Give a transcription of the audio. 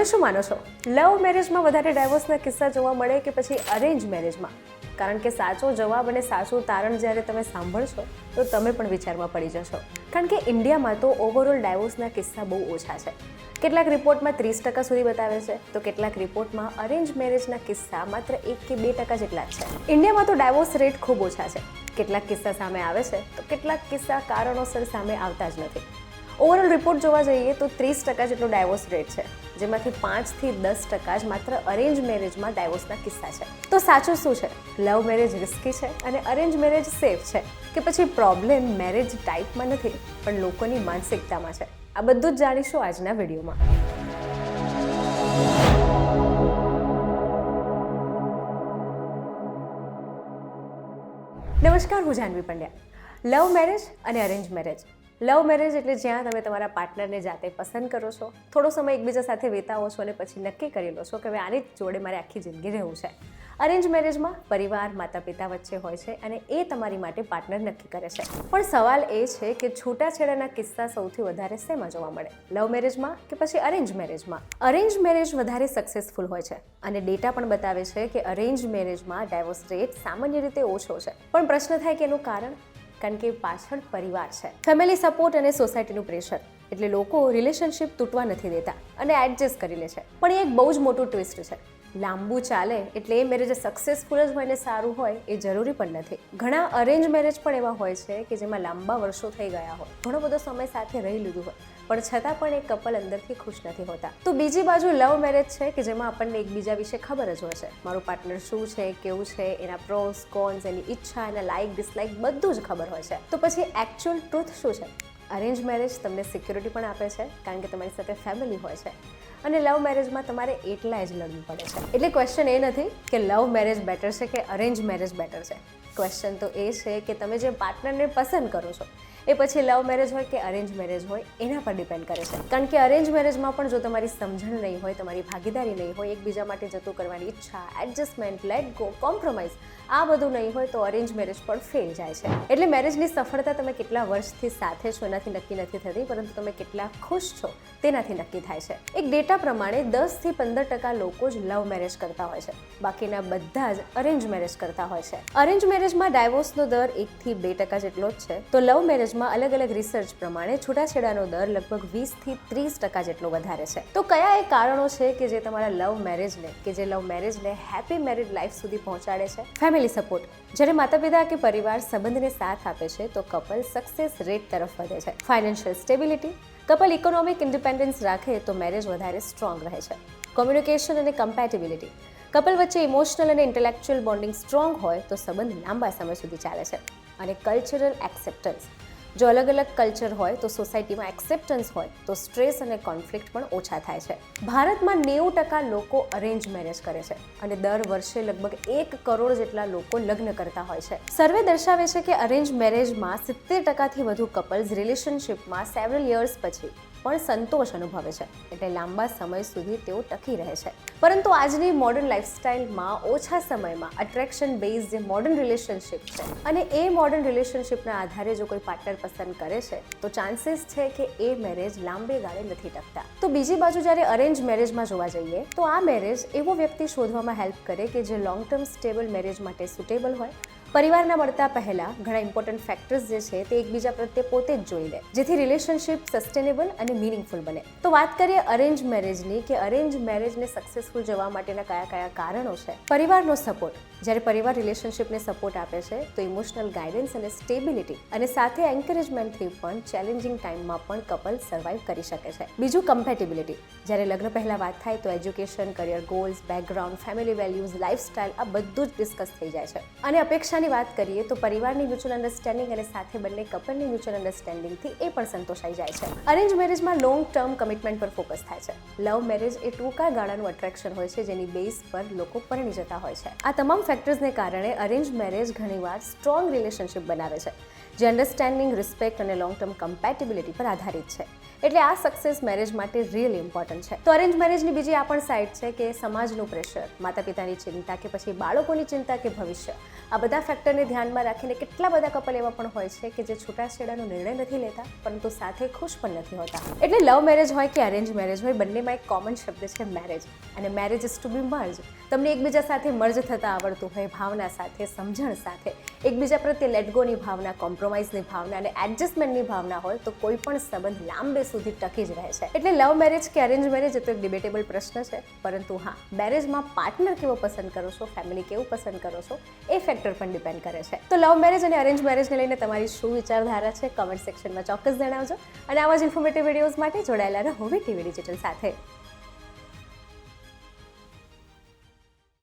તમે શું માનો છો, લવ મેરેજમાં વધારે ડાયવોર્સના કિસ્સા જોવા મળે કે પછી અરેન્જ મેરેજમાં? કારણ કે સાચો જવાબ અને સાચું તારણ જ્યારે તમે સાંભળશો તો તમે પણ વિચારમાં પડી જશો. કારણ કે ઇન્ડિયામાં તો ઓવરઓલ ડાયવોર્સના કિસ્સા બહુ ઓછા છે. કેટલાક રિપોર્ટમાં 30% સુધી બતાવે છે, તો કેટલાક રિપોર્ટમાં અરેન્જ મેરેજના કિસ્સા માત્ર 1 કે 2% જેટલા જ છે. ઇન્ડિયામાં તો ડાયવોર્સ રેટ ખૂબ ઓછા છે. કેટલાક કિસ્સા સામે આવે છે તો કેટલાક કિસ્સા કારણોસર સામે આવતા જ નથી. ઓવરઓલ રિપોર્ટ જોવા જઈએ તો 30% જેટલો ડાયવોર્સ રેટ છે, જેમાંથી 5 થી 10% જ માત્ર અરેન્જ મેરેજમાં ડાયવોર્સના કિસ્સા છે. તો સાચું શું છે? લવ મેરેજ રિસ્કી છે અને અરેન્જ મેરેજ સેફ છે, કે પછી પ્રોબ્લેમ મેરેજ ટાઈપમાં નથી પણ લોકોની માનસિકતામાં છે? આ બધું જ જાણીશું આજના વિડીયોમાં. નમસ્કાર, હું જાનવી પંડ્યા. લવ મેરેજ અને અરેન્જ મેરેજ. લવ મેરેજ એટલે જ્યાં તમે તમારા પાર્ટનરને જાતે પસંદ કરો છો, થોડો સમય એકબીજા સાથે વિતાવો છો અને પછી નક્કી કરી લો છો કે હવે આની જ જોડે મારે આખી જિંદગી રહેવું છે. અરેન્જ મેરેજમાં પરિવાર, માતા પિતા વચ્ચે હોય છે અને એ તમારી માટે પાર્ટનર નક્કી કરે છે. પણ સવાલ એ છે કે છૂટાછેડાના કિસ્સા સૌથી વધારે શેમાં જોવા મળે? લવ મેરેજમાં કે પછી અરેન્જ મેરેજમાં? અરેન્જ મેરેજ વધારે સક્સેસફુલ હોય છે અને ડેટા પણ બતાવે છે કે અરેન્જ મેરેજમાં ડાયવોર્સ રેટ સામાન્ય રીતે ઓછો છે. પણ પ્રશ્ન થાય કે એનું કારણ? કારણ કે પાછળ પરિવાર છે, ફેમિલી સપોર્ટ અને સોસાયટીનું પ્રેશર. એટલે લોકો રિલેશનશિપ તૂટવા નથી દેતા અને એડજસ્ટ કરી લે છે. પણ એ એક બહુ જ મોટું ટ્વિસ્ટ છે. લાંબુ ચાલે એટલે એ મેરેજ સક્સેસફુલ જ હોય ને સારું હોય એ જરૂરી પણ નથી. ઘણા અરેન્જ મેરેજ પણ એવા હોય છે કે જેમાં લાંબા વર્ષો થઈ ગયા હોય, ઘણો બધો સમય સાથે રહી લીધું હોય, પણ છતાં પણ એ કપલ અંદરથી ખુશ નથી હોતા. તો બીજી બાજુ લવ મેરેજ છે કે જેમાં આપણને એકબીજા વિશે ખબર જ હોય છે. મારું પાર્ટનર શું છે, કેવું છે, એના પ્રોસ કોન્સ, એની ઈચ્છા, એના લાઇક ડિસલાઇક બધું જ ખબર હોય છે. તો પછી એકચ્યુઅલ ટ્રુથ શું છે? અરેન્જ મેરેજ તમને સિક્યોરિટી પણ આપે છે કારણ કે તમારી સાથે ફેમિલી હોય છે, અને લવ મેરેજમાં તમારે એટલા જ લડવું પડે છે. એટલે ક્વેશ્ચન એ નથી કે લવ મેરેજ બેટર છે કે અરેન્જ મેરેજ બેટર છે. ક્વેશ્ચન તો એ છે કે તમે જે પાર્ટનરને પસંદ કરો છો એ પછી લવ મેરેજ હોય કે અરેન્જ મેરેજ હોય એના પર ડિપેન્ડ કરે છે. કારણ કે અરેન્જ મેરેજમાં પણ જો તમારી સમજણ નહીં હોય, તમારી ભાગીદારી નહીં હોય, એકબીજા માટે જતું કરવાની ઈચ્છા, એડજસ્ટમેન્ટ, લેટ ગો, કોમ્પ્રોમાઇઝ, આ બધું નહીં હોય તો અરેન્જ મેરેજ પણ ફેલ જાય છે. એટલે મેરેજની સફળતા તમે કેટલા વર્ષથી સાથે છો એનાથી નક્કી નથી થતી, પરંતુ તમે કેટલા ખુશ છો તેનાથી નક્કી થાય છે. એક ડેટા પ્રમાણે 10 થી 15% લોકો જ લવ મેરેજ કરતા હોય છે, બાકીના બધા જ અરેન્જ મેરેજ કરતા હોય છે. અરેન્જ મેરેજમાં ડાયવોર્સનો દર 1 થી 2% જેટલો જ છે, તો લવ મેરેજમાં અલગ અલગ રિસર્ચ પ્રમાણે છૂટાછેડાનો દર લગભગ 20 થી 30% જેટલો વધારે છે. તો કયા એ કારણો છે કે જે તમારા લવ મેરેજને હેપી મેરિડ લાઈફ સુધી પહોંચાડે છે? Family support. જ્યારે માતા પિતા કે પરિવાર સંબંધને સાથ આપે છે તો કપલ સક્સેસ રેટ તરફ વધે છે. Financial stability. Couple economic independence રાખે તો મેરેજ વધારે સ્ટ્રોંગ રહે છે. કોમ્યુનિકેશન અને કમ્પેટેબિલિટી. કપલ વચ્ચે ઇમોશનલ અને ઇન્ટેલેક્ચ્યુઅલ બોન્ડિંગ સ્ટ્રોંગ હોય તો સંબંધ લાંબા સમય સુધી ચાલે છે. અને કલ્ચરલ એક્સેપ્ટન્સ. જો અલગ અલગ કલ્ચર હોય તો સોસાયટીમાં એક્સેપ્ટન્સ હોય તો સ્ટ્રેસ અને કોન્ફ્લિક્ટ પણ ઓછા થાય છે. ભારતમાં 90% લોકો અરેન્જ મેરેજ કરે છે અને દર વર્ષે લગભગ 1 કરોડ જેટલા લોકો લગ્ન કરતા હોય છે. સર્વે દર્શાવે છે કે અરેન્જ મેરેજમાં 70%થી વધુ કપલ્સ રિલેશનશિપમાં સેવરલ યર્સ પછી પણ સંતોષ અનુભવે છે, એટલે લાંબા સમય સુધી તેઓ ટકી રહે છે. પરંતુ આજની મોડર્ન લાઈફસ્ટાઈલમાં ઓછા સમયમાં અટ્રેક્શન બેઝ જે મોડર્ન રિલેશનશિપ છે, અને એ મોડર્ન રિલેશનશિપના આધારે જો કોઈ પાર્ટનર પસંદ કરે છે તો ચાન્સીસ છે કે એ મેરેજ લાંબે ગાળે નથી ટકતા. તો બીજી બાજુ જ્યારે અરેન્જ મેરેજમાં જોવા જઈએ તો આ મેરેજ એવો વ્યક્તિ શોધવામાં હેલ્પ કરે કે જે લોંગ ટર્મ સ્ટેબલ મેરેજ માટે સુટેબલ હોય. પરિવારના મળતા પહેલા ઘણા ઇમ્પોર્ટન્ટ ફેક્ટર્સ જે છે તે એકબીજા પ્રત્યે પોતે જ જોઈ લે, જેથી રિલેશનશિપ સસ્ટેનેબલ અને મીનિંગફુલ બને. તો વાત કરીએ અરેન્જ મેરેજની કે અરેન્જ મેરેજને સક્સેસફુલ જવા માટેના કયા કારણો છે. પરિવારનો સપોર્ટ. જ્યારે પરિવાર રિલેશનશિપને સપોર્ટ આપે છે તો ઇમોશનલ ગાઈડન્સ અને સ્ટેબિલિટી અને સાથે એન્કરેજમેન્ટથી પણ ચેલેન્જિંગ ટાઈમમાં પણ કપલ સર્વાઈવ કરી શકે છે. બીજું કમ્પેટેબિલિટી. જ્યારે લગ્ન પહેલા વાત થાય તો education, career goals, background, family values, lifestyle આ બધું જ ડિસ્કસ થઈ જાય છે. અને અપેક્ષાની વાત કરીએ તો પરિવારની મ્યુચ્યુઅલ અન્ડરસ્ટેન્ડિંગ અને સાથે બંને કપલની મ્યુચ્યુઅલ અન્ડરસ્ટેન્ડિંગથી એ પણ સંતોષાઈ જાય છે. અરેન્જ મેરેજમાં લોંગ ટર્મ કમિટમેન્ટ પર ફોકસ થાય છે. લવ મેરેજ એ ટૂંકા ગાળાનું અટ્રેક્શન હોય છે જેની બેઝ પર લોકો પરણી જતા હોય છે. આ તમામ ફેક્ટર્સને કારણે અરેન્જ મેરેજ ઘણીવાર સ્ટ્રોંગ રિલેશનશિપ બનાવે છે. જે અન્ડરસ્ટેન્ડિંગ, રિસ્પેક્ટ અને લોંગ ટર્મ કમ્પેટેબિલિટી પર આધારિત છે. એટલે આ સક્સેસ મેરેજ માટે રિયલી ઇમ્પોર્ટન્ટ છે. તો અરેન્જ મેરેજની બીજી આ પણ સાઇડ છે કે સમાજનું પ્રેશર, માતા પિતાની ચિંતા કે પછી બાળકોની ચિંતા કે ભવિષ્ય, આ બધા ફેક્ટરને ધ્યાનમાં રાખીને કેટલા બધા કપલ એવા પણ હોય છે કે જે છૂટાછેડાનો નિર્ણય નથી લેતા પરંતુ સાથે ખુશ પણ નથી હોતા. એટલે લવ મેરેજ હોય કે અરેન્જ મેરેજ હોય, બંનેમાં એક કોમન શબ્દ છે મેરેજ. અને marriage is to be merge. તમને એકબીજા સાથે મર્જ થતા આવડતું હોય, ભાવના સાથે, સમજણ સાથે, એકબીજા પ્રત્યે લેટગોની ભાવના, કોમ્પ્રોમાઇઝની ભાવના અને એડજસ્ટમેન્ટની ભાવના હોય તો કોઈ પણ સંબંધ લાંબે સુધી ટકી જ રહે છે. એટલે લવ મેરેજ કે અરેન્જ મેરેજ એ તો એક ડિબેટેબલ પ્રશ્ન છે, પરંતુ હા, મેરેજમાં પાર્ટનર કેવો પસંદ કરો છો, ફેમિલી કેવું પસંદ કરો છો, એ ફેક્ટર પણ ડિપેન્ડ કરે છે. તો લવ મેરેજ અને અરેન્જ મેરેજને લઈને તમારી શું વિચારધારા છે, કમેન્ટ સેક્શનમાં ચોક્કસ જણાવજો. અને આવા જ ઇન્ફોર્મેટિવ વિડીયોઝ માટે જોડાયેલા રહો વીટીવી ડિજિટલ સાથે.